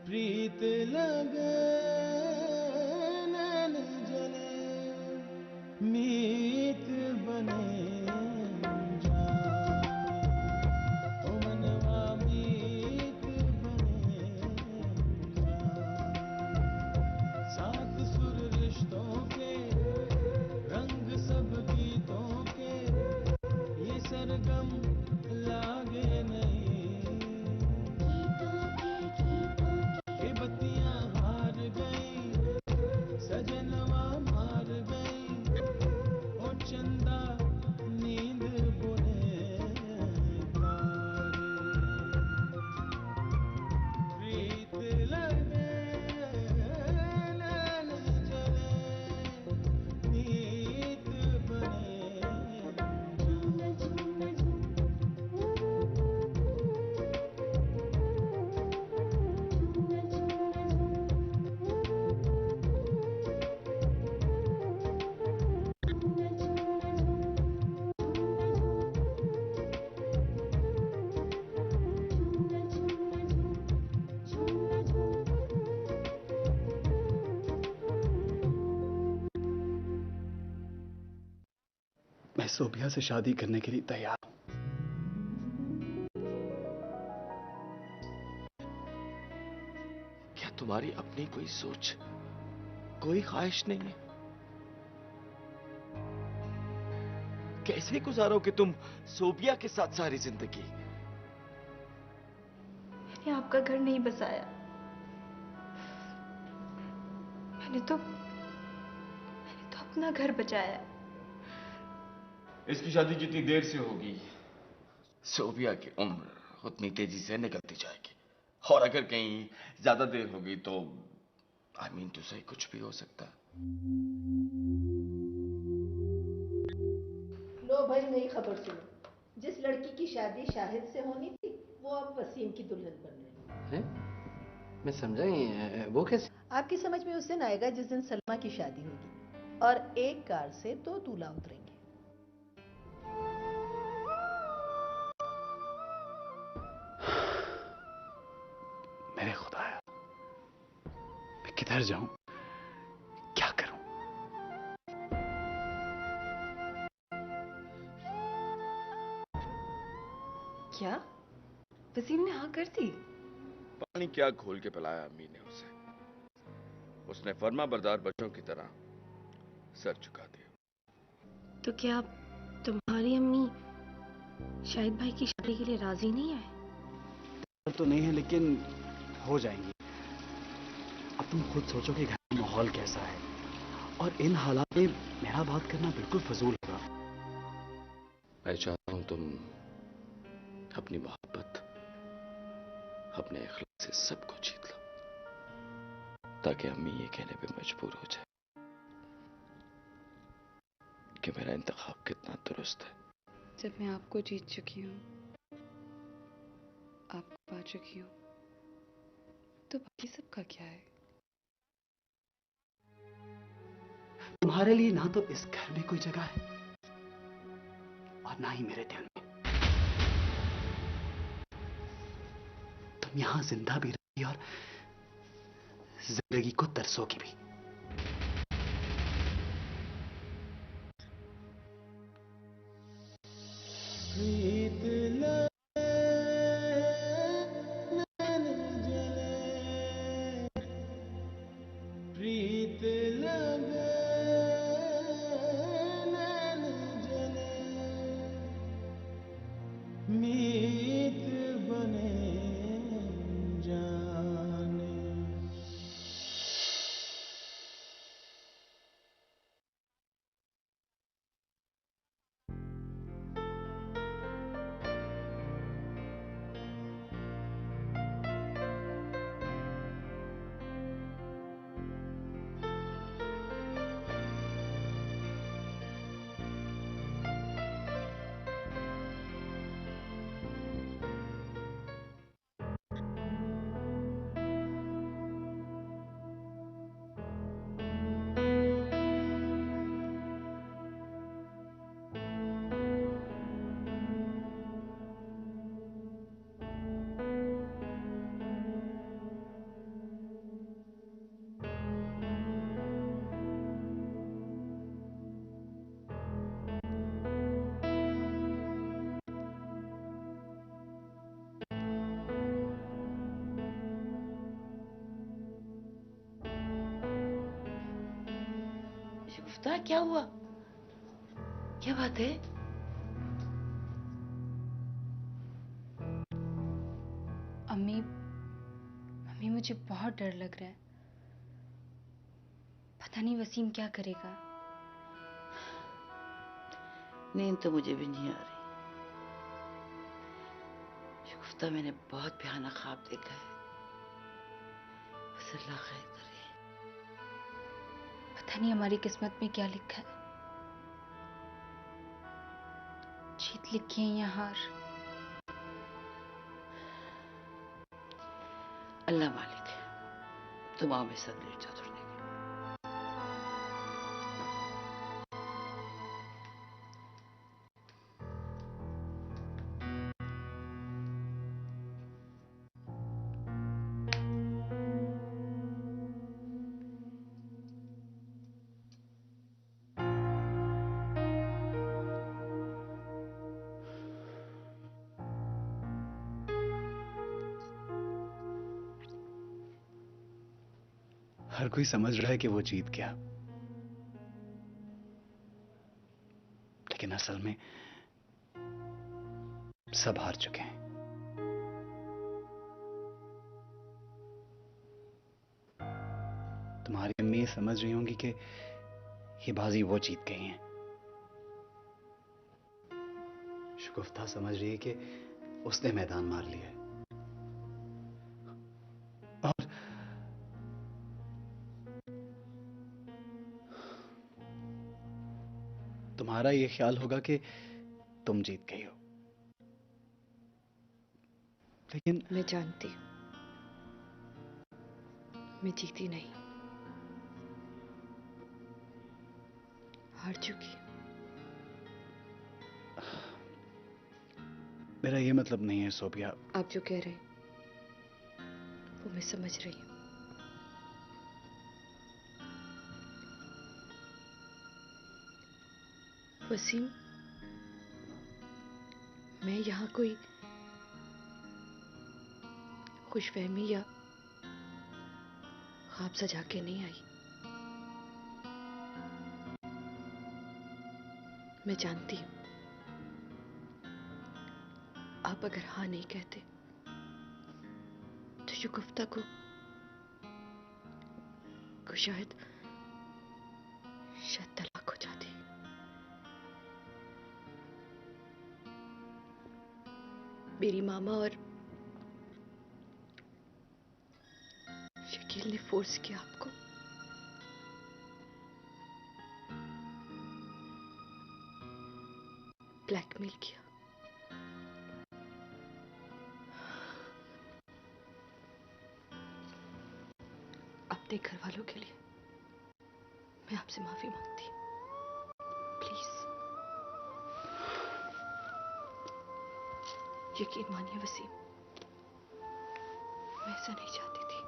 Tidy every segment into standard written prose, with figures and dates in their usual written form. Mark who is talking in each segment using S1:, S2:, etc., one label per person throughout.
S1: प्रीत लगे नैन जले मीत बने ओ मनवा मीत बने सात सुर रिश्तों के रंग सब गीतों के ये सरगम लागे नहीं ये बत्तियां हार गई सजनवा मार गई ओ चंदा नींद बुने तारे प्रीत लगे नैन जले नीत बने
S2: मैं सोबिया से शादी करने के लिए तैयार हूं।
S3: क्या तुम्हारी अपनी कोई सोच, कोई ख्वाहिश नहीं है? कैसे गुजारोगे तुम सोबिया के साथ सारी जिंदगी?
S4: मैंने आपका घर नहीं बसाया, मैंने तो अपना घर बचाया।
S3: इसकी शादी जितनी देर से होगी, सोबिया की उम्र उतनी तेजी से निकलती जाएगी। और अगर कहीं ज्यादा देर होगी तो आई मीन टू से कुछ भी हो सकता है।
S5: लो भाई, नई खबर सुनो। जिस लड़की की शादी शाहिद से होनी थी वो अब वसीम की दुल्हन बन रही है।
S6: मैं समझा नहीं, वो कैसे?
S5: आपकी समझ में उस दिन आएगा जिस दिन सलमा की शादी होगी और एक कार से 2 दूल्हा उतरेंगे।
S2: मेरे खुदाया, मैं किधर जाऊं, क्या करूं?
S4: क्या वसीम ने हाँ कर दी?
S3: पानी क्या घोल के पिलाया अम्मी ने उसे। उसने फर्मा बरदार बच्चों की तरह सर झुका दिया।
S4: तो क्या तुम्हारी अम्मी शाहिद भाई की शादी के लिए राजी नहीं है?
S2: तो नहीं है, लेकिन हो जाएंगी। अब तुम खुद सोचो कि घर का माहौल कैसा है, और इन हालात में मेरा बात करना बिल्कुल फजूल होगा।
S3: मैं चाहता हूं तुम अपनी मोहब्बत, अपने इखलास से सबको जीत लो, ताकि अम्मी ये कहने पे मजबूर हो जाए कि मेरा इंतखाब कितना दुरुस्त है।
S4: जब मैं आपको जीत चुकी हूँ, आपको पा चुकी हूँ, तो बाकी सबका क्या है?
S2: तुम्हारे लिए ना तो इस घर में कोई जगह है और ना ही मेरे दिल में। तुम यहां जिंदा भी रहोगी और जिंदगी को तरसोगी भी।
S1: प्रीत लगे नैन जले प्रीत लगे नैन जले मीत बने जाने।
S7: शुगुफ्ता, क्या हुआ? क्या बात है?
S8: अम्मी, अम्मी मुझे बहुत डर लग रहा है। पता नहीं वसीम क्या करेगा।
S7: नींद तो मुझे भी नहीं आ रही। शुगुफ्ता, मैंने बहुत भयानक ख्वाब देखा है। बस अल्लाह खैर करे।
S8: पता नहीं हमारी किस्मत में क्या लिखा है। जीत लिखी है या हार।
S7: अल्लाह मालिक है। तुम आओ मेरे साथ लेट जाओ थोड़ी देर।
S2: हर कोई समझ रहा है कि वो जीत गया, लेकिन असल में सब हार चुके हैं। तुम्हारी अम्मी समझ रही होंगी कि ये बाजी वो जीत गई हैं। शुगुफ्ता समझ रही है कि उसने मैदान मार लिया है। और तुम्हारा ये ख्याल होगा कि तुम जीत गई हो, लेकिन
S8: मैं जानती हूँ मैं जीती नहीं, हार चुकी हूँ।
S2: मेरा ये मतलब नहीं है सोबिया।
S8: आप जो कह रहे हैं वो मैं समझ रही हूँ। वसीम, मैं यहाँ कोई खुशफहमी या ख्वाब सजा के नहीं आई। मैं जानती हूँ आप अगर हाँ नहीं कहते तो शुगुफ्ता को शायद तलाक हो जाती। मेरी मामा और शकील ने फोर्स किया आपको। ब्लैकमेल किया। अपने घर वालों के लिए मैं आपसे माफी मांगती हूँ। प्लीज यकीन मानिए वसीम, मैं ऐसा नहीं चाहती थी।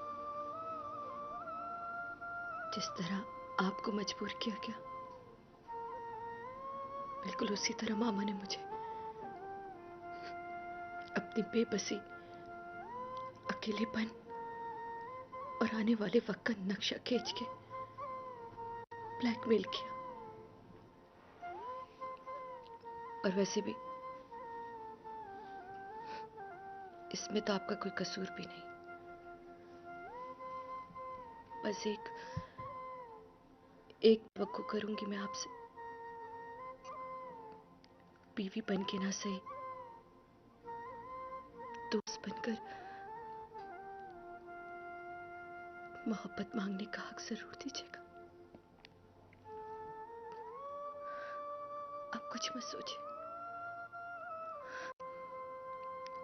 S8: जिस तरह आपको मजबूर किया गया, बिल्कुल उसी तरह मामा ने मुझे अपनी बेबसी, अकेलेपन और आने वाले वक्त का नक्शा खींच के ब्लैकमेल किया। और वैसे भी इसमें तो आपका कोई कसूर भी नहीं। बस एक तवक्को करूंगी मैं आपसे, बीवी बन के ना सही, दोस्त बनकर मोहब्बत मांगने का हक जरूर दीजिएगा। आप कुछ मत सोचिए।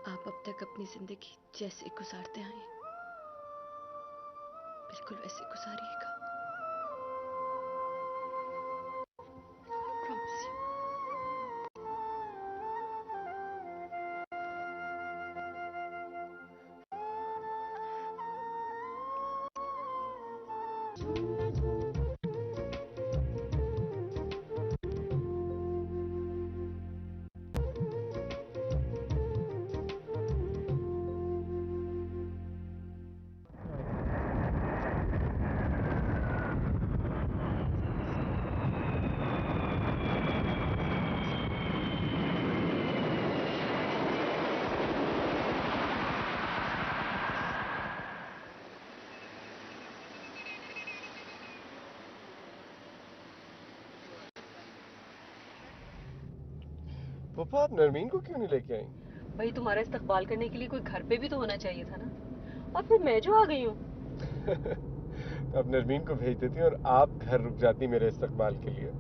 S8: आप अब तक अपनी जिंदगी जैसे गुजारते आए हैं, बिल्कुल वैसे गुजारिएगा। Promise you.
S9: पापा आप नरमीन को क्यों नहीं लेके आई?
S8: भाई तुम्हारा इस्तकबाल करने के लिए कोई घर पे भी तो होना चाहिए था ना, और फिर मैं जो आ गई हूँ।
S9: तो अब नरमीन को भेज देती और आप घर रुक जाती मेरे इस्तकबाल के लिए।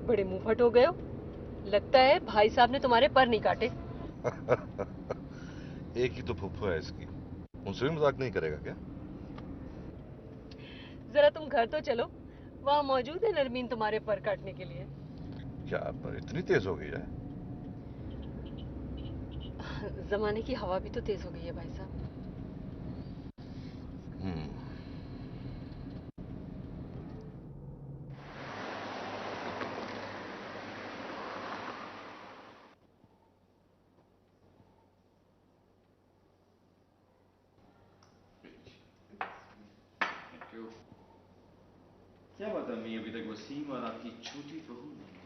S8: बड़े मुंहफट हो गए हो, लगता है भाई साहब ने तुम्हारे पर नहीं काटे।
S10: एक ही तो फुफ्फू है इसकी, उनसे भी मजाक नहीं करेगा क्या?
S8: जरा तुम घर तो चलो, वहाँ मौजूद है नरमीन तुम्हारे पर काटने के लिए।
S10: क्या आप इतनी तेज हो गई है?
S8: जमाने की हवा भी तो तेज हो गई है भाई साहब।
S3: क्या बात है अम्मी, अभी तक वसीम और आपकी छोटी बहू नहीं है?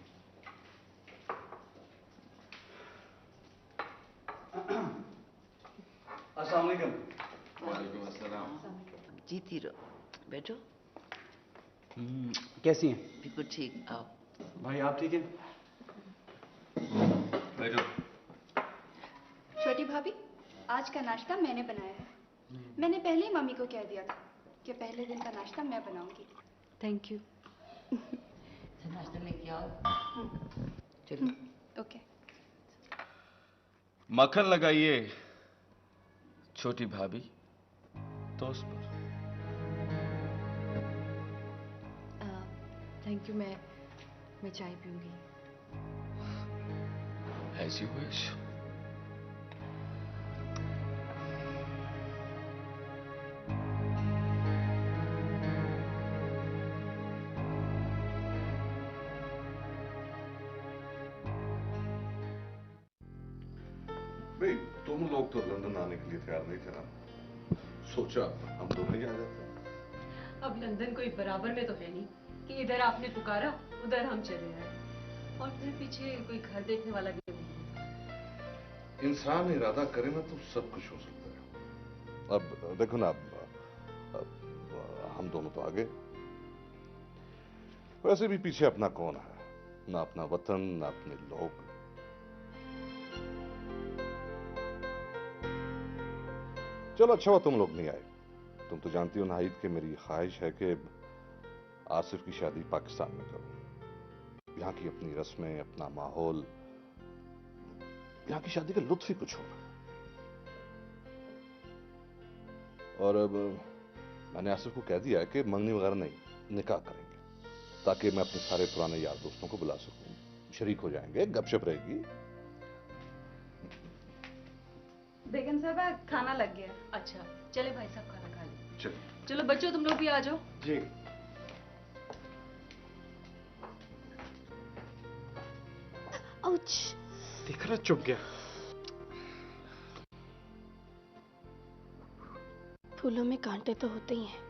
S2: अस्सलाम वालेकुम।
S3: वालेकुम अस्सलाम।
S7: जीती रहो, बैठो।
S2: कैसी हैं?
S7: बिल्कुल ठीक, आओ।
S2: भाई आप ठीक हैं?
S3: बैठो।
S11: छोटी भाभी, आज का नाश्ता मैंने बनाया है। मैंने पहले ही मम्मी को कह दिया था कि पहले दिन का नाश्ता मैं बनाऊंगी।
S8: Thank you.
S7: नाश्ता लेके आओ। चलो।
S11: ओके।
S3: मक्खन लगाइए छोटी भाभी टोस्ट पर।
S8: थैंक यू, मैं चाय पीऊंगी।
S3: As you wish.
S10: भाई तुम लोग तो लंदन आने के लिए तैयार नहीं थे ना, सोचा हम दोनों ही आ जाते।
S8: अब लंदन कोई बराबर में तो है नहीं कि इधर आपने पुकारा उधर हम चले आए, और फिर पीछे कोई घर देखने वाला भी नहीं है।
S10: इंसान इरादा करे ना तो सब कुछ हो सकता है। अब देखो ना, अब हम दोनों तो आ गए, वैसे भी पीछे अपना कौन है, ना अपना वतन ना अपने लोग। चलो अच्छा हुआ तुम लोग नहीं आए। तुम तो जानती हो नाहिद कि मेरी ख्वाहिश है कि आसिफ की शादी पाकिस्तान में करूं। यहाँ की अपनी रस्में, अपना माहौल, यहाँ की शादी का लुत्फ ही कुछ होगा। और अब मैंने आसिफ को कह दिया है कि मंगनी वगैरह नहीं, निकाह करेंगे, ताकि मैं अपने सारे पुराने यार दोस्तों को बुला सकूं, शरीक हो जाएंगे, गपशप रहेगी।
S11: बेगम साहबा, खाना लग गया।
S8: अच्छा चले भाई साहब, खाना खा लें।
S10: चलो
S8: चलो बच्चों, तुम लोग भी आ जाओ।
S2: जी।
S8: आउच।
S9: देख रहा, चुप गया।
S4: फूलों में कांटे तो होते ही हैं,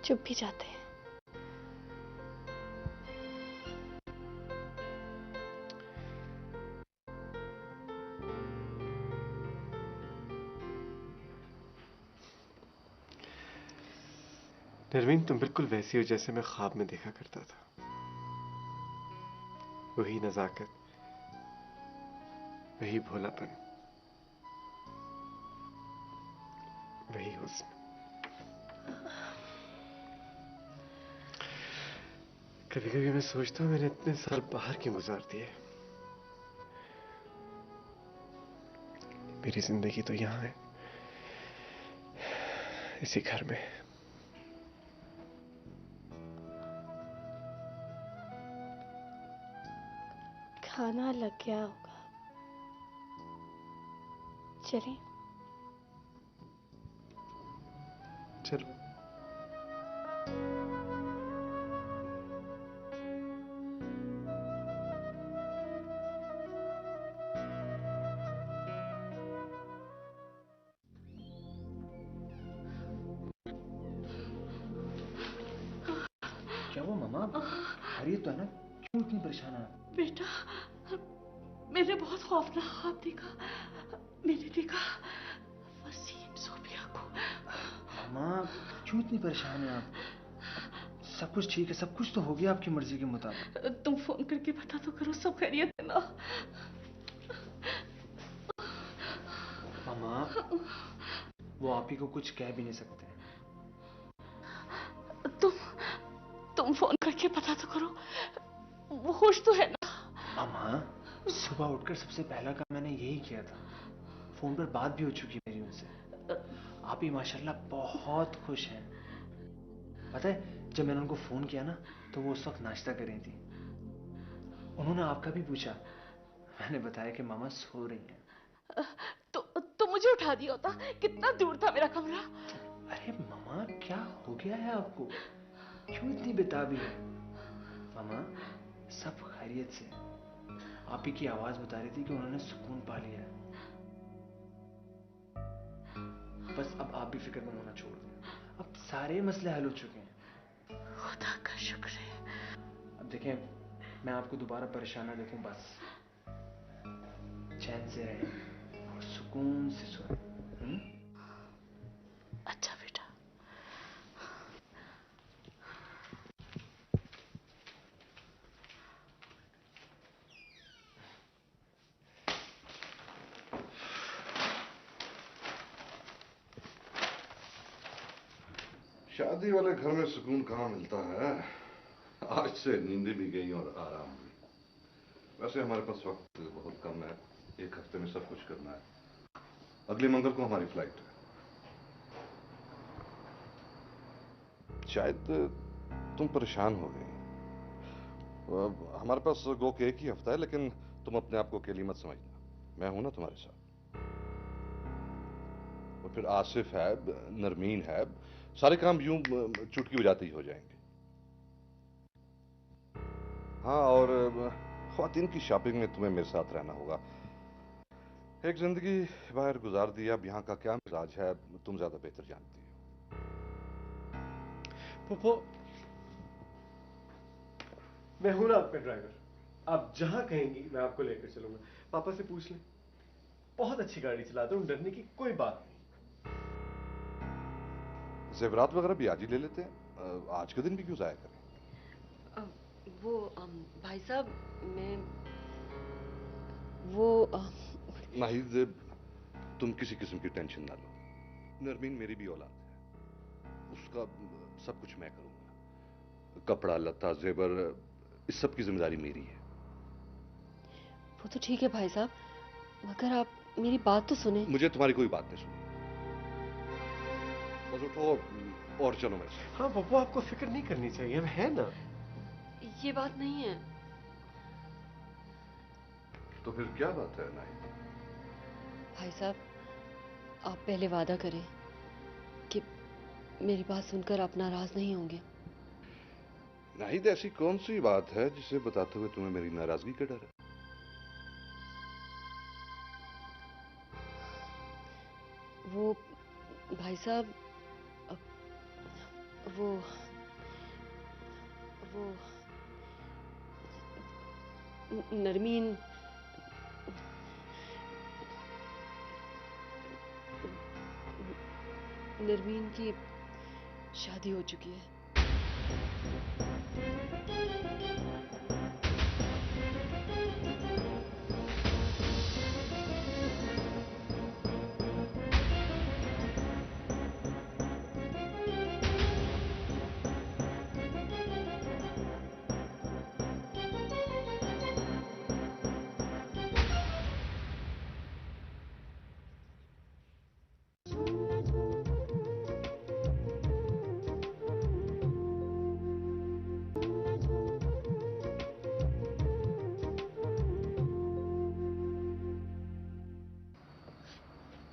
S4: चुप भी जाते हैं।
S9: नरमीन, तुम बिल्कुल वैसी हो जैसे मैं ख्वाब में देखा करता था। वही नजाकत, वही भोलापन, वही हुस्न। कभी कभी मैं सोचता हूँ मैंने इतने साल बाहर क्यों गुजार दिए। मेरी जिंदगी तो यहाँ है, इसी घर में।
S4: खाना लग गया होगा, चलें?
S9: चलो।
S2: क्या वो मामा, खैरियत तो है ना? क्यों इतनी परेशान है?
S12: बेटा, मैंने बहुत खौफनाक ख्वाब देखा। मैंने देखा वसीम सोफिया को।
S2: मामा क्यों इतनी परेशान है आप?
S13: सब कुछ ठीक है, सब कुछ तो हो गया आपकी मर्जी के मुताबिक।
S12: तुम फोन करके पता तो करो सब खैरियत है ना।
S13: मामा वो आप ही को कुछ कह भी नहीं सकते।
S12: तुम फोन करके पता तो करो वो खुश तो है ना।
S13: मामा सुबह उठकर सबसे पहला काम मैंने यही किया था। फोन पर बात भी हो चुकी है मेरी उनसे। आप ही माशाल्लाह बहुत खुश हैं। पता है जब मैंने उनको फोन किया ना तो वो उस वक्त नाश्ता कर रही थी। उन्होंने आपका भी पूछा। मैंने बताया कि मामा सो रही हैं।
S12: तो मुझे उठा दिया होता, कितना दूर था मेरा कमरा।
S13: अरे मामा क्या हो गया है आपको, क्यों इतनी बेताबी है? मामा सब खैरियत से। आप ही की आवाज बता रही थी कि उन्होंने सुकून पा लिया है। बस अब आप भी फिक्रमंद होना छोड़ दें। अब सारे मसले हल हो चुके हैं।
S12: खुदा का शुक्र है।
S13: अब देखें मैं आपको दोबारा परेशान ना देखूं, बस चैन से रहें और सुकून से सोएं।
S12: अच्छा बेटा।
S10: शादी वाले घर में सुकून कहाँ मिलता है। आज से नींद भी गई और आराम भी। वैसे हमारे पास वक्त बहुत कम है, 1 हफ्ते में सब कुछ करना है। अगले मंगल को हमारी फ्लाइट है। शायद तुम परेशान हो गई। हमारे पास गो के 1 ही हफ्ता है, लेकिन तुम अपने आप को अकेली मत समझना। मैं हूं ना तुम्हारे साथ। और फिर आसिफ है, नरमीन है, सारे काम यूं चुटकी बजाते ही हो जाएंगे। हाँ, और ख्वातीन की शॉपिंग में तुम्हें मेरे साथ रहना होगा। एक जिंदगी बाहर गुजार दी। अब यहाँ का क्या मिजाज है तुम ज्यादा बेहतर जानती हो।
S9: पोपो, मैं हूं ना आपका ड्राइवर। आप जहां कहेंगी मैं आपको लेकर चलूंगा। पापा से पूछ लें, बहुत अच्छी गाड़ी चलाता हूं, डरने की कोई बात नहीं।
S10: जेवरात वगैरह भी आज ही ले लेते हैं। आज के दिन भी क्यों जाया करें।
S8: वो भाई साहब मैं वो
S10: नाहिद, तुम किसी किस्म की टेंशन ना लो। नरमीन मेरी भी औलाद है, उसका सब कुछ मैं करूंगा। कपड़ा लत्ता जेवर इस सब की जिम्मेदारी मेरी है।
S8: वो तो ठीक है भाई साहब, मगर आप मेरी बात तो सुने।
S10: मुझे तुम्हारी कोई बात नहीं सुनी। बस उठो और चलो मेरे साथ।
S9: हाँ पप्पू, आपको फिक्र नहीं करनी चाहिए, अब है ना।
S8: ये बात नहीं है।
S10: तो फिर क्या बात है नाहिद?
S8: भाई साहब आप पहले वादा करें कि मेरी बात सुनकर आप नाराज नहीं होंगे।
S10: नाहिद, ऐसी कौन सी बात है जिसे बताते हुए तुम्हें मेरी नाराजगी का डर है?
S8: वो भाई साहब वो नरमीन की शादी हो चुकी है।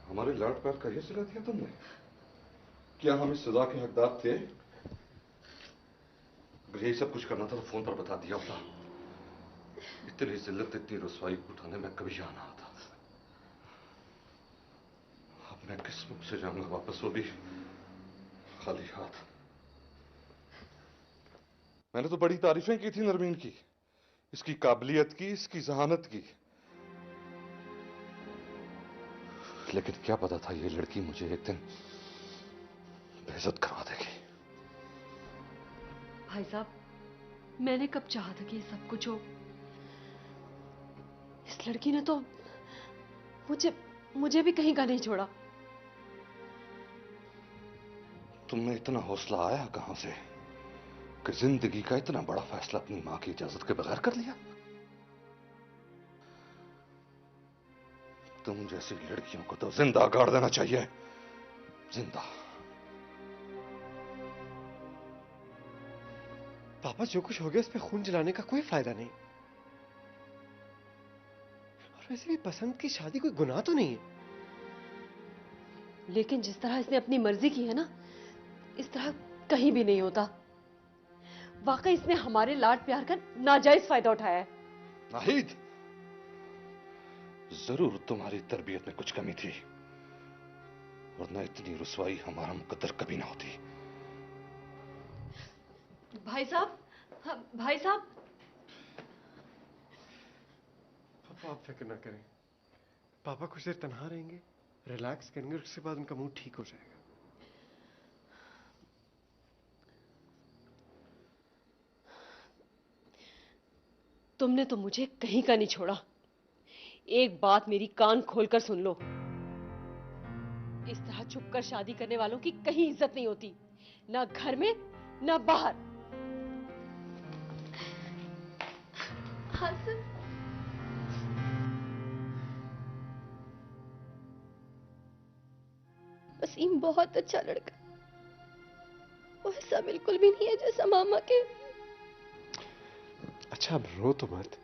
S10: हमारे लाड प्यार का ये सिला दिया तुमने? क्या हम इस सजा के हकदार थे? अगर यही सब कुछ करना था तो फोन पर बता दिया होता। इतनी जिल्लत, इतनी रसवाई उठाने में कभी जाना ना था। अब मैं किस मुख से जाऊंगा वापस, वो भी खाली हाथ। मैंने तो बड़ी तारीफें की थी नरमीन की, इसकी काबिलियत की, इसकी जहानत की। लेकिन क्या पता था ये लड़की मुझे एक दिन बेइज्जत करवा देगी।
S8: भाई साहब, मैंने कब चाहा था कि ये सब कुछ हो? इस लड़की ने तो मुझे भी कहीं का नहीं छोड़ा।
S10: तुम्हें इतना हौसला आया कहां से कि जिंदगी का इतना बड़ा फैसला अपनी मां की इजाजत के बगैर कर लिया? तुम जैसी लड़कियों को तो जिंदा गाड़ देना चाहिए, जिंदा।
S9: पापा, जो कुछ हो गया उसमें खून जलाने का कोई फायदा नहीं। और वैसे भी पसंद की शादी कोई गुनाह तो नहीं है।
S8: लेकिन जिस तरह इसने अपनी मर्जी की है ना, इस तरह कहीं भी नहीं होता। वाकई इसने हमारे लाड प्यार का नाजायज फायदा उठाया है।
S10: नाहिद, जरूर तुम्हारी तरबियत में कुछ कमी थी, वरना इतनी रुसवाई हमारा मुकद्दर कभी ना होती।
S8: भाई साहब, भाई साहब।
S9: पापा, आप फिक्र ना करें। पापा कुछ देर तन्हा रहेंगे, रिलैक्स करेंगे, उसके बाद उनका मूड ठीक हो जाएगा।
S8: तुमने तो मुझे कहीं का नहीं छोड़ा। एक बात मेरी कान खोलकर सुन लो, इस तरह छुपकर शादी करने वालों की कहीं इज्जत नहीं होती, ना घर में ना बाहर।
S11: आसिफ, वसीम बहुत अच्छा लड़का, वो ऐसा बिल्कुल भी नहीं है जैसा मामा के।
S9: अच्छा, अब रो तो मत।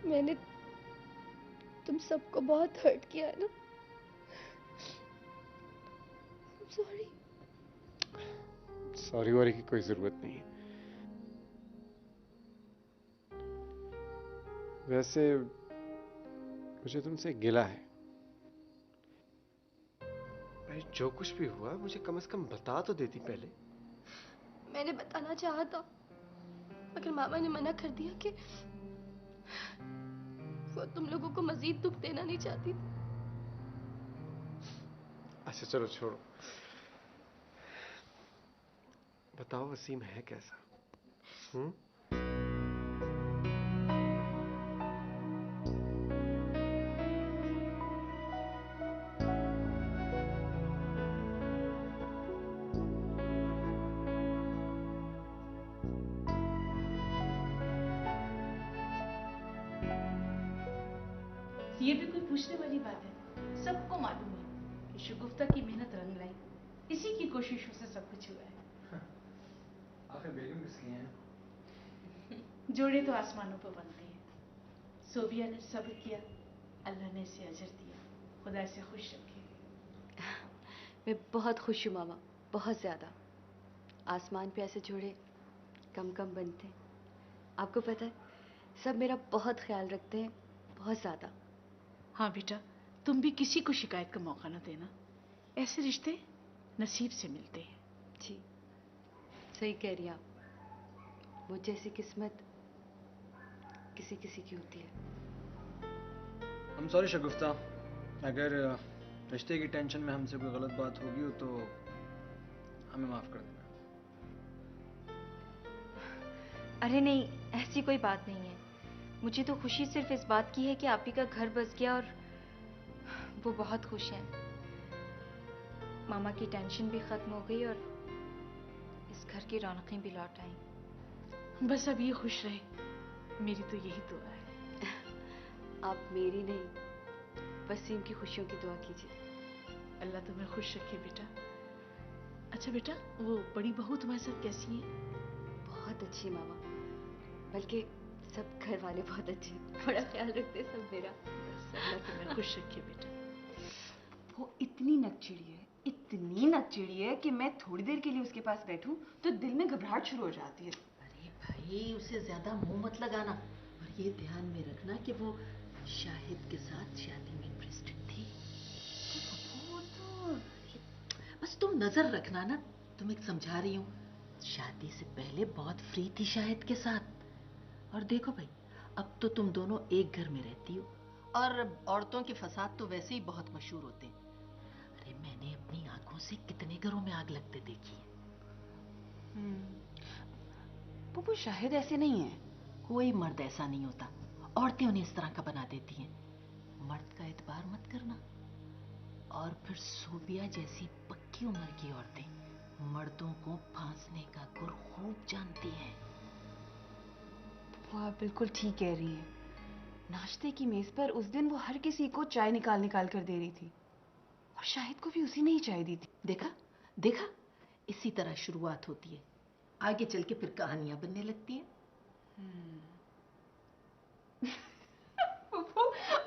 S11: मैंने तुम सबको बहुत हर्ट किया है ना। सॉरी।
S9: सॉरी वॉरी की कोई जरूरत नहीं। वैसे मुझे तुमसे गिला है। भाई, जो कुछ भी हुआ मुझे कम से कम बता तो देती पहले।
S11: मैंने बताना चाहा था, मगर मामा ने मना कर दिया कि वो तुम लोगों को मजीद दुख देना नहीं चाहती।
S9: अच्छा चलो छोड़ो। बताओ वसीम है कैसा?
S12: ये भी कोई पूछने वाली बात है? सबको मालूम है कि शगुफ्ता की मेहनत रंग लाई, इसी की कोशिशों से सब कुछ हुआ है।
S13: आखिर बेगम किसकी हैं?
S12: जोड़े तो आसमानों पर बनते हैं। सोबिया ने सब्र किया, अल्लाह ने इसे अजर दिया। खुदा इसे खुश रखे।
S14: मैं बहुत खुश हूँ मामा, बहुत ज्यादा। आसमान पे ऐसे जोड़े कम कम बनते हैं। आपको पता है, सब मेरा बहुत ख्याल रखते हैं, बहुत ज्यादा।
S12: हाँ बेटा, तुम भी किसी को शिकायत का मौका ना देना। ऐसे रिश्ते नसीब से मिलते हैं।
S14: जी, सही कह रही हैं आप। वो जैसी किस्मत किसी किसी की होती है।
S13: I'm sorry शगुफ्ता, अगर रिश्ते की टेंशन में हमसे कोई गलत बात होगी हो तो हमें माफ कर देना।
S11: अरे नहीं, ऐसी कोई बात नहीं है। मुझे तो खुशी सिर्फ इस बात की है कि आप ही का घर बस गया और वो बहुत खुश हैं। मामा की टेंशन भी खत्म हो गई और इस घर की रौनकें भी लौट आई।
S12: बस अब ये खुश रहे, मेरी तो यही दुआ है।
S14: आप मेरी नहीं, वसीम की खुशियों की दुआ कीजिए।
S12: अल्लाह तुम्हें खुश रखे बेटा। अच्छा बेटा, वो बड़ी बहू तुम्हारे साथ कैसी है?
S14: बहुत अच्छी मामा, बल्कि सब घर वाले बहुत अच्छे, बड़ा ख्याल रखते सब मेरा।
S12: अल्लाह तुम्हें खुश रखे बेटा।
S15: वो इतनी नकचिड़ी है कि मैं थोड़ी देर के लिए उसके पास बैठूं तो दिल में घबराहट शुरू हो जाती है।
S5: अरे भाई, उसे ज्यादा मुंह मत लगाना, और ये ध्यान में रखना कि वो शाहिद के साथ शादी में इंटरेस्टेड थी। वो तो बस तुम नजर रखना ना। तुम एक समझा रही हूँ, शादी से पहले बहुत फ्री थी शाहिद के साथ। और देखो भाई, अब तो तुम दोनों एक घर में रहती हो, और औरतों के फसाद तो वैसे ही बहुत मशहूर होते हैं। अरे मैंने अपनी आंखों से कितने घरों में आग लगते देखी है।
S15: वो शायद ऐसे नहीं है।
S5: कोई मर्द ऐसा नहीं होता, औरतें उन्हें इस तरह का बना देती हैं। मर्द का एतबार मत करना। और फिर सोबिया जैसी पक्की उम्र की औरतें मर्दों को फांसने का गुर खूब जानती हैं।
S15: वो आप बिल्कुल ठीक कह रही हैं। नाश्ते की मेज पर उस दिन वो हर किसी को चाय निकाल निकाल कर दे रही थी, और शाहिद को भी उसी ने ही चाय दी थी।
S5: देखा देखा, इसी तरह शुरुआत होती है, आगे चल के फिर कहानियां बनने लगती हैं।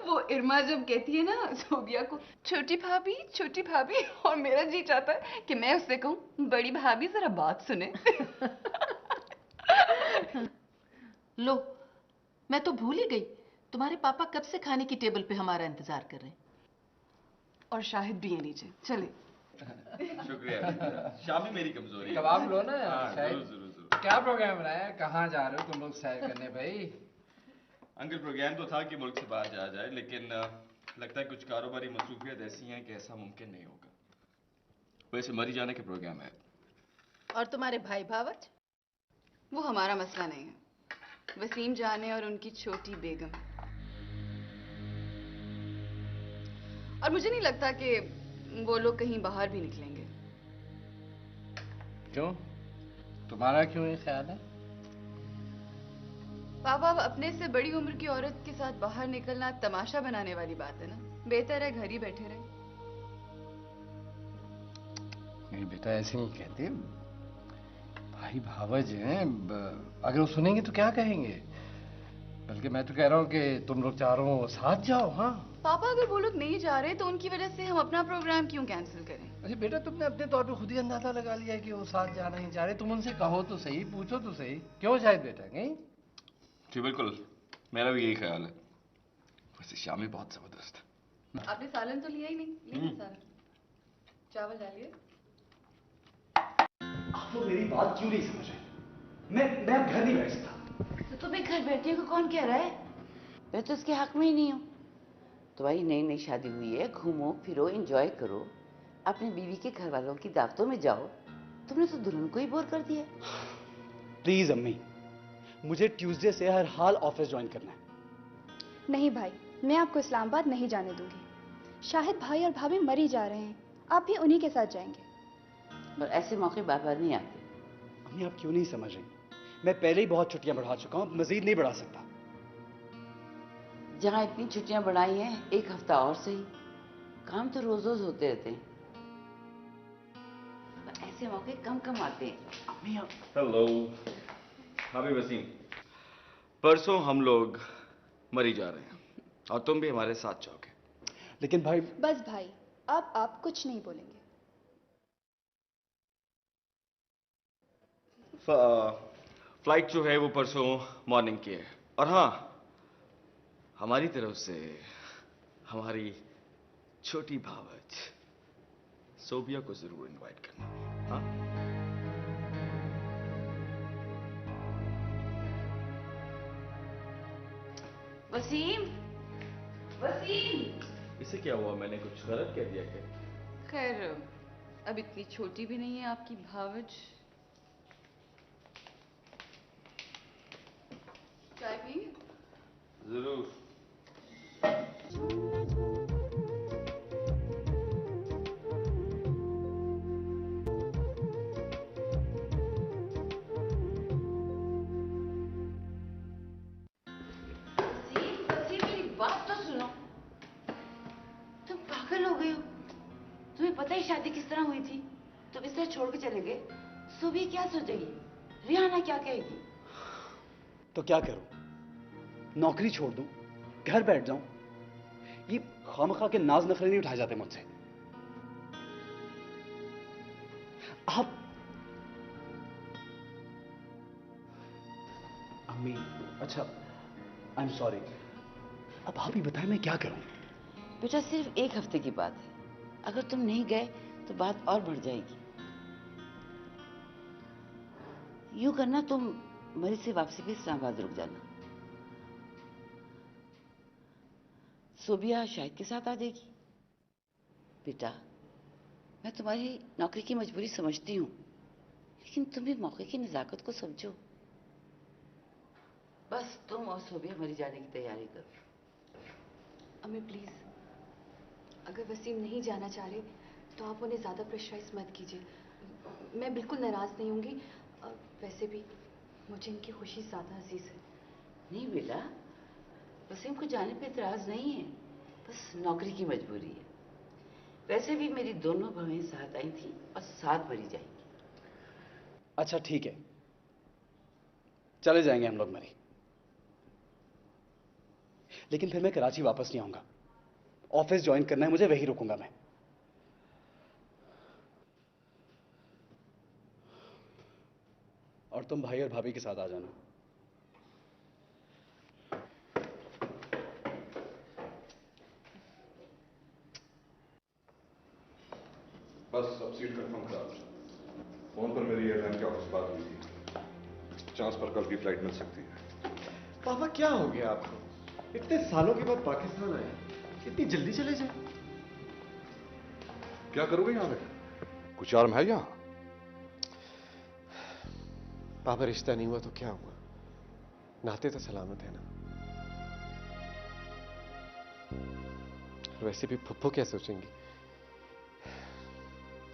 S15: वो इरमा जब कहती है ना सोबिया को छोटी भाभी, और मेरा जी चाहता है कि मैं उससे कहूँ बड़ी भाभी जरा बात सुने।
S5: लो, मैं तो भूल ही गई, तुम्हारे पापा कब से खाने की टेबल पे हमारा इंतजार कर रहे हैं।
S15: और शाहिद भी है नीचे, चले।
S3: शुक्रिया, शामी मेरी कमजोरी है।
S6: कबाब लो ना
S3: हाँ,
S6: शायद।
S3: जरूर जरूर जरूर।
S6: क्या प्रोग्राम बनाया है? कहाँ जा रहे हो तुम लोग सैर करने भाई?
S3: अंकल प्रोग्राम तो था कि मुल्क से बाहर जाया जाए, लेकिन लगता है कुछ कारोबारी मसरूफियत ऐसी हैं कि ऐसा मुमकिन नहीं होगा। वैसे मरी जाने के प्रोग्राम है।
S5: और तुम्हारे भाई भावच?
S15: वो हमारा मसला नहीं है, वसीम जाने और उनकी छोटी बेगम। और मुझे नहीं लगता कि वो लोग कहीं बाहर भी निकलेंगे।
S6: क्यों? तुम्हारा क्यों ये ख्याल है?
S15: पापा, अब अपने से बड़ी उम्र की औरत के साथ बाहर निकलना तमाशा बनाने वाली बात है ना। बेहतर है घर ही बैठे रहे।
S6: मेरी बेटा ऐसे नहीं कहते, भाई भावज हैं, अगर वो सुनेंगे तो क्या कहेंगे? बल्कि मैं तो कह रहा हूँ कि तुम लोग चारों साथ जाओ। हाँ
S15: पापा, अगर वो लोग नहीं जा रहे तो उनकी वजह से हम अपना प्रोग्राम क्यों कैंसिल करें?
S6: अच्छा बेटा, तुमने अपने तौर पे खुद ही अंदाजा लगा लिया कि वो साथ जाना ही चाह रहे। तुम उनसे कहो तो सही, पूछो तो सही। क्यों शायद बेटा? नहीं
S3: जी बिल्कुल, मेरा भी यही ख्याल है। वैसे शामी बहुत जबरदस्त है।
S15: आपने सालन तो लिया ही नहीं। ये सालन चावल डालिए।
S2: आप लोग मेरी बात क्यों नहीं समझ रहे? मैं अब घर नहीं बैठ सकता।
S7: तो तुम्हें घर बैठने को कौन कह रहा है? मैं तो उसके हक में ही नहीं हूँ। तुम्हारी नई नई शादी हुई है, घूमो फिरो, एंजॉय करो, अपनी बीवी के घर वालों की दावतों में जाओ। तुमने तो दुल्हन को ही बोर कर दिया।
S2: प्लीज अम्मी, मुझे ट्यूसडे से हर हाल ऑफिस ज्वाइन करना है।
S11: नहीं भाई, मैं आपको इस्लामाबाद नहीं जाने दूंगी। शाहिद भाई और भाभी मर ही जा रहे हैं, आप भी उन्हीं के साथ जाएंगे।
S7: और ऐसे मौके बार बार नहीं आते।
S2: अम्मी आप क्यों नहीं समझ रही? मैं पहले ही बहुत छुट्टियां बढ़ा चुका हूं, मजीद नहीं बढ़ा सकता।
S7: जहाँ इतनी छुट्टियां बढ़ाई हैं, एक हफ्ता और सही। काम तो रोज रोज होते रहते हैं, पर ऐसे मौके कम कम आते हैं।
S2: अम्मी
S3: हेलो, हाँ भी वसीम, परसों हम लोग मरी जा रहे हैं और तुम भी हमारे साथ जाओगे।
S2: लेकिन भाई।
S11: बस भाई, अब आप कुछ नहीं बोलेंगे।
S3: फ्लाइट जो है वो परसों मॉर्निंग की है। और हाँ, हमारी तरफ से हमारी छोटी भावज सोबिया को जरूर इनवाइट करना। हाँ
S15: वसीम, वसीम।
S3: इसे क्या हुआ? मैंने कुछ गलत कह दिया क्या?
S15: खैर, अब इतनी छोटी भी नहीं है आपकी भावज। चाय पिएंगे?
S3: जरूर।
S7: वसीम, मेरी बात तो सुनो। तुम पागल हो गए हो? तुम्हें पता ही शादी किस तरह हुई थी? तुम इस तरह छोड़ के चले गए, सुबह क्या सोचेगी? रिहाना क्या कहेगी?
S2: तो क्या करूं? नौकरी छोड़ दूं, घर बैठ जाऊं? ये खामखा के नाज नखरे नहीं उठाए जाते मुझसे। आप अम्मी, अच्छा आई एम सॉरी। अब आप ही बताएं मैं क्या करूं?
S7: बेटा सिर्फ एक हफ्ते की बात है, अगर तुम नहीं गए तो बात और बढ़ जाएगी। यूं करना, तुम मरी से वापसी पे इस्लामाबाद रुक जाना। सोबिया शाहिद के साथ आ जाएगी। बेटा, मैं तुम्हारी नौकरी की मजबूरी समझती हूँ, लेकिन तुम भी मौके की नजाकत को समझो। बस तुम और सोबिया मरी जाने की तैयारी करो।
S14: अम्मी प्लीज, अगर वसीम नहीं जाना चाह रहे तो आप उन्हें ज्यादा प्रेशराइज मत कीजिए। मैं बिल्कुल नाराज नहीं होंगी। वैसे भी मुझे इनकी खुशी ज्यादा अजीज है।
S7: नहीं बेटा, वसीम को जाने पे इतराज नहीं है, बस नौकरी की मजबूरी है। वैसे भी मेरी दोनों बहनें साथ आई थी और साथ मरी जाएंगी।
S2: अच्छा ठीक है, चले जाएंगे हम लोग मरी, लेकिन फिर मैं कराची वापस नहीं आऊंगा। ऑफिस ज्वाइन करना है मुझे, वही रुकूंगा मैं। और तुम भाई और भाभी के साथ आ जाना।
S10: बस अब सीट कंफर्म करा दो। फोन पर मेरी एयरलाइन के ऑफिस बात हुई थी, चांस पर कल की फ्लाइट मिल सकती है।
S9: पापा क्या हो गया आपको? इतने सालों के बाद पाकिस्तान आए, इतनी जल्दी चले जाए?
S10: क्या करोगे यहाँ पे? कुछ आर्म है यहाँ?
S9: पापा रिश्ता नहीं हुआ तो क्या हुआ, नाते तो सलामत है ना। वैसे भी फुप्पो क्या सोचेंगी,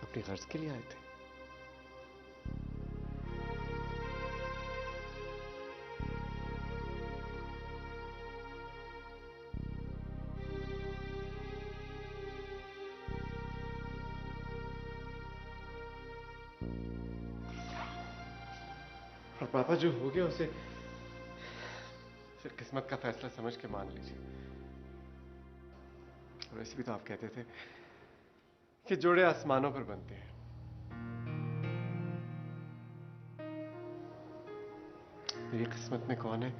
S9: अपनी गर्ज के लिए आए थे। और पापा जो हो गया उसे फिर किस्मत का फैसला समझ के मान लीजिए। वैसे भी तो आप कहते थे कि जोड़े आसमानों पर बनते हैं। मेरी किस्मत में कौन है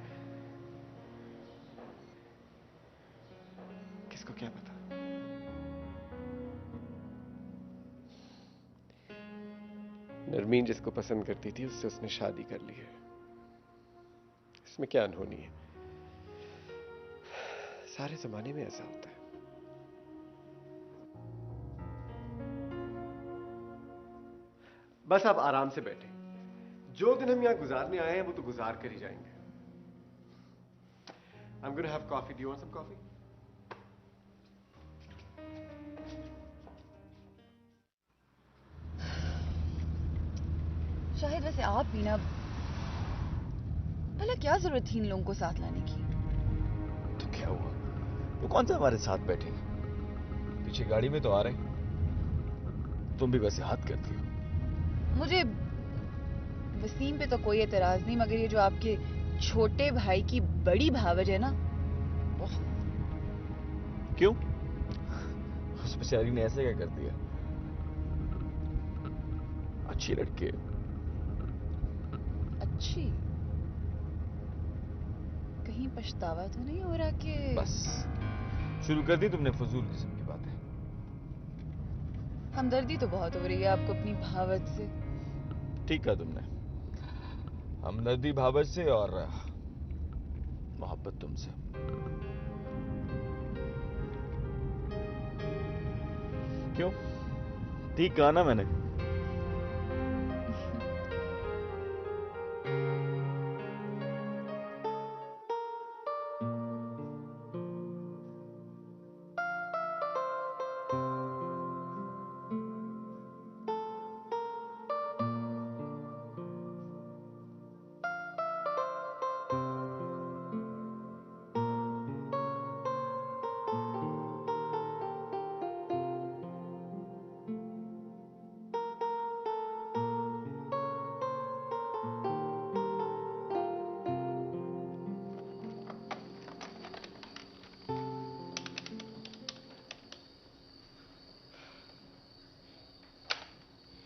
S9: किसको क्या पता। नरमीन जिसको पसंद करती थी उससे उसने शादी कर ली है, इसमें क्या अनहोनी है। सारे जमाने में ऐसा होता है। बस आप आराम से बैठे, जो दिन हम यहां गुजारने आए हैं वो तो गुजार कर ही जाएंगे। I'm going to have coffee. Do you want some coffee?
S15: Shahid वैसे आप भी ना, भला क्या जरूरत थी इन लोगों को साथ लाने की?
S3: तो क्या हुआ, वो कौन सा हमारे साथ बैठे, पीछे गाड़ी में तो आ रहे हैं। तुम भी वैसे हाथ करती हो।
S15: मुझे वसीम पे तो कोई एतराज नहीं, मगर ये जो आपके छोटे भाई की बड़ी भावज है ना।
S3: क्यों? उस बेचारी ने ऐसे क्या कर दिया? अच्छी लड़की है।
S15: अच्छी? कहीं पछतावा तो नहीं हो रहा कि?
S3: बस शुरू कर दी तुमने फजूल किस्म की बातें।
S15: हमदर्दी तो बहुत हो रही है आपको अपनी भावज से।
S3: ठीक कहा तुमने, हमदर्दी भावज से और मोहब्बत तुमसे। क्यों? ठीक कहा ना मैंने?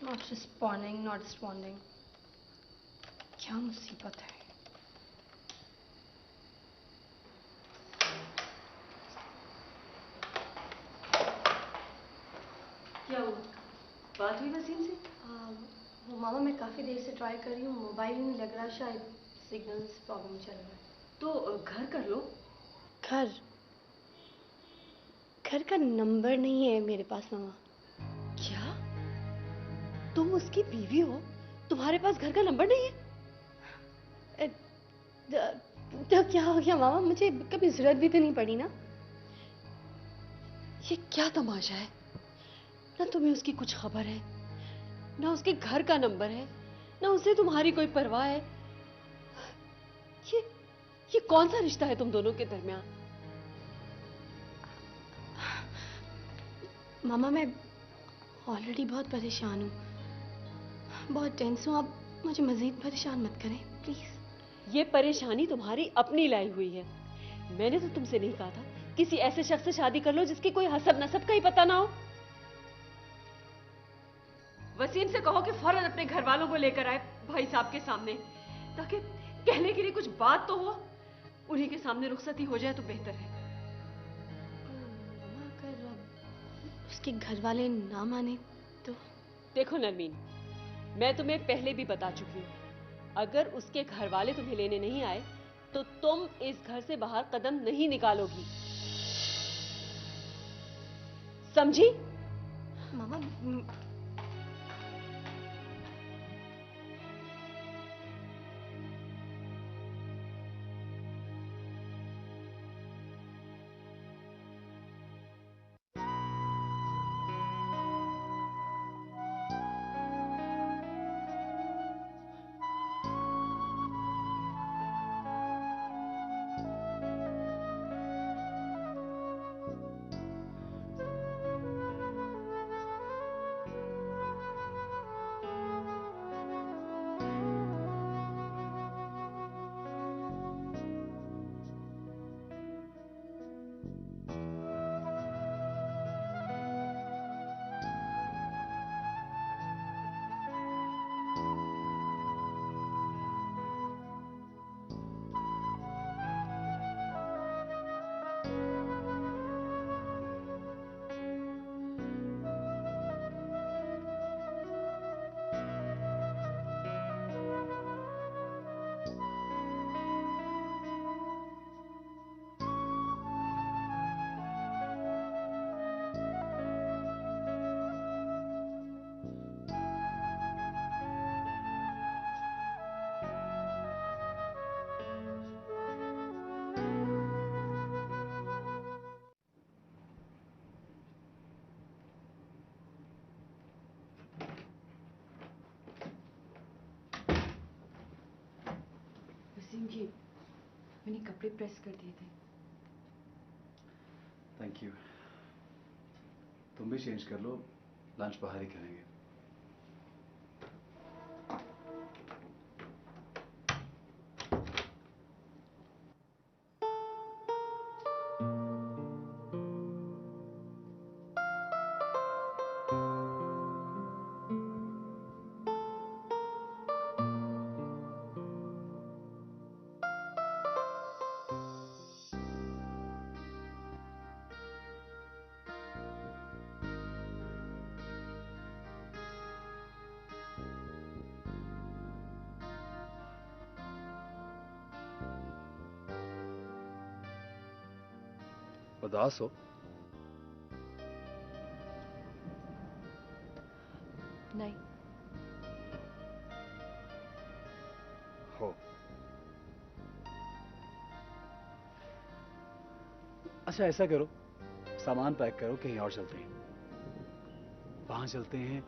S4: Not responding, not responding. क्या मुसीबत है?
S8: क्या हुआ? बात हुई वसीम से?
S4: वो मामा मैं काफी देर से ट्राई कर रही हूँ, मोबाइल नहीं लग रहा, शायद सिग्नल्स प्रॉब्लम चल रहा है।
S8: तो घर कर लो।
S4: घर? घर का नंबर नहीं है मेरे पास मामा।
S8: क्या? तुम उसकी बीवी हो, तुम्हारे पास घर का नंबर नहीं है?
S4: तो क्या हो गया मामा, मुझे कभी जरूरत भी तो नहीं पड़ी ना।
S8: ये क्या तमाशा है? ना तुम्हें उसकी कुछ खबर है, ना उसके घर का नंबर है, ना उसे तुम्हारी कोई परवाह है। ये कौन सा रिश्ता है तुम दोनों के दरमियान?
S4: मामा मैं ऑलरेडी बहुत परेशान हूँ, बहुत टेंस हूँ। आप मुझे मजीद परेशान मत करें प्लीज।
S8: ये परेशानी तुम्हारी अपनी लाई हुई है। मैंने तो तुमसे नहीं कहा था किसी ऐसे शख्स से शादी कर लो जिसकी कोई हसब नसब का ही पता ना हो। वसीम से कहो कि फौरन अपने घर वालों को लेकर आए भाई साहब के सामने, ताकि कहने के लिए कुछ बात तो हो। उन्हीं के सामने रुखसती हो जाए तो बेहतर है।
S4: अगर उसके घर वाले ना माने तो?
S8: देखो नरमीन, मैं तुम्हें पहले भी बता चुकी हूँ, अगर उसके घर वाले तुम्हें लेने नहीं आए तो तुम इस घर से बाहर कदम नहीं निकालोगी, समझी?
S4: मामा
S14: वसीम जी, मैंने कपड़े प्रेस कर दिए थे।
S2: Thank you. तुम भी चेंज कर लो, लंच बाहर ही करेंगे। उदास हो?
S14: नहीं।
S2: हो? अच्छा ऐसा करो, सामान पैक करो, कहीं और चलते हैं। वहां चलते हैं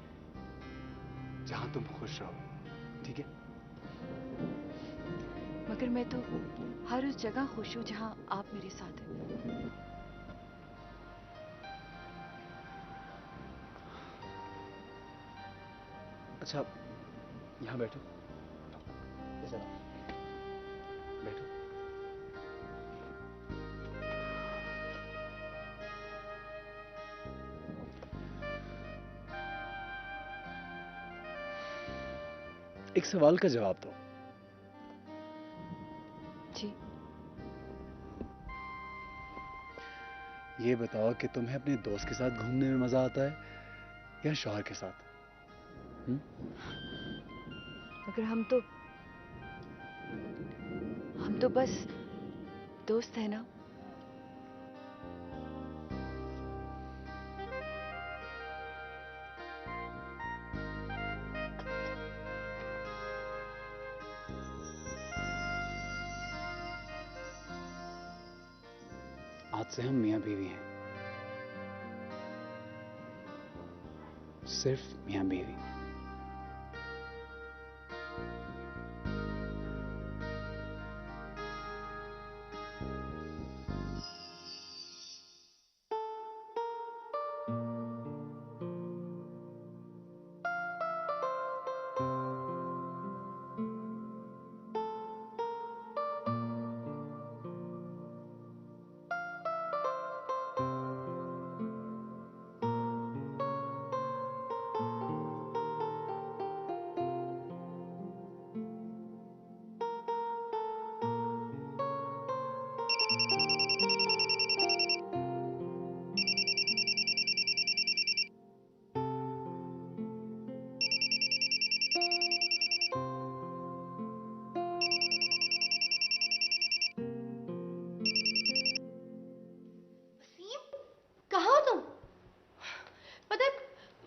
S2: जहां तुम खुश रहो, ठीक है?
S14: मगर मैं तो हर उस जगह खुश हूँ जहां आप मेरे साथ हैं।
S2: अच्छा यहाँ बैठो, इधर आओ, बैठो। एक सवाल का जवाब दो।
S14: जी।
S2: ये बताओ कि तुम्हें अपने दोस्त के साथ घूमने में मजा आता है या शौहर के साथ?
S14: मगर हम तो बस दोस्त है ना।
S2: आज से हम मियां बीवी हैं, सिर्फ मियां बीवी।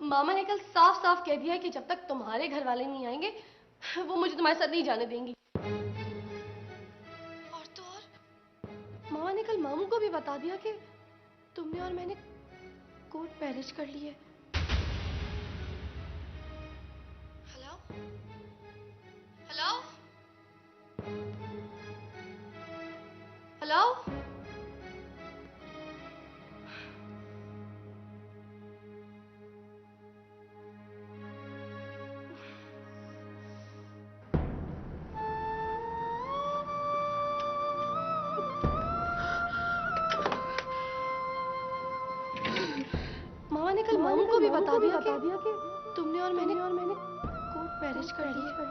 S4: मामा ने कल साफ साफ कह दिया कि जब तक तुम्हारे घर वाले नहीं आएंगे वो मुझे तुम्हारे साथ नहीं जाने देंगी। और तो और मामा ने कल मामू को भी बता दिया कि तुमने और मैंने कोर्ट मैरिज कर ली है। हेलो हेलो हेलो मामा ने कल मामू को भी बता दिया कि तुमने और मैंने कोर्ट मैरिज कर ली है।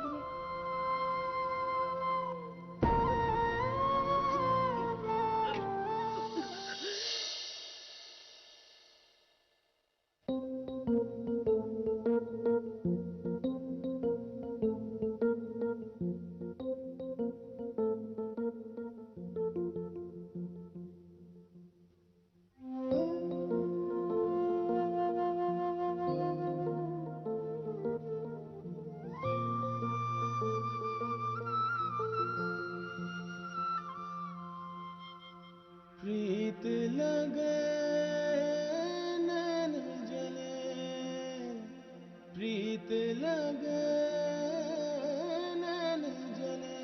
S1: प्रीत लगे नैन जले, प्रीत लगे नैन जले,